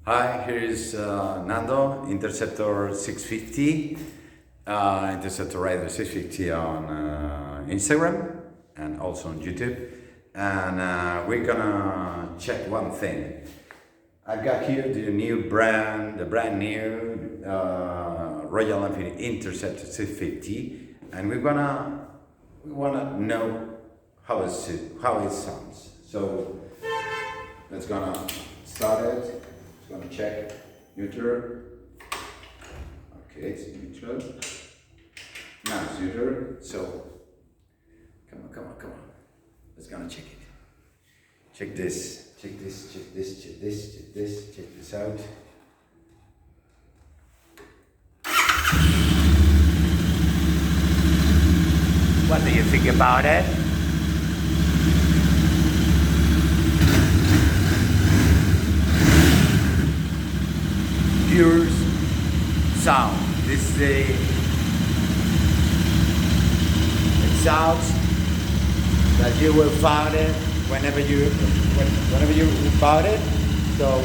Hi, here is Nando, Interceptor 650, Interceptor Radio 650 on Instagram and also on YouTube. And we're gonna check one thing. I've got here the brand new Royal Enfield Interceptor 650, and we wanna know how it sounds. So let's gonna start it. Gonna check neutral. Okay, it's neutral. Now it's neutral. So come on. Let's gonna check it. Check this out. What do you think about it? Pure sound. This is it sounds that you will find it whenever you bought it. So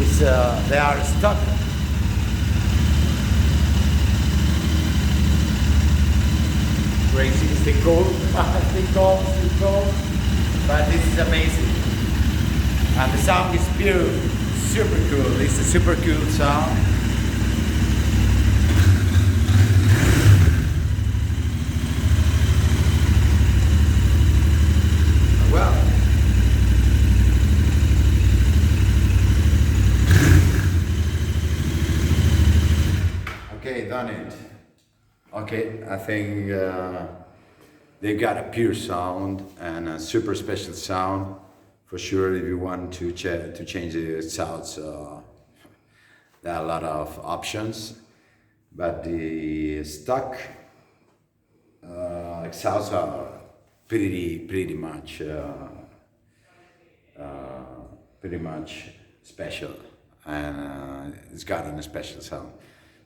it's they are stuck. Crazy, it's cool. It's cool. But this is amazing. And the sound is pure. Super cool. It's a super cool sound. Well, okay, done it. Okay, I think they got a pure sound and a super special sound. For sure, if you want to change the sounds, there are a lot of options, but the stock exhausts are pretty much special, and it's got a special sound.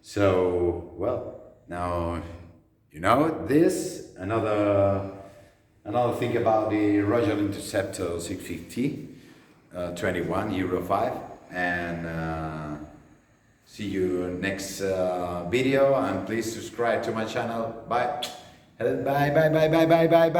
So, well, now you know this. Another thing about the Royal Interceptor 650, 21 Euro 5, and see you next video, and please subscribe to my channel. Bye. Bye.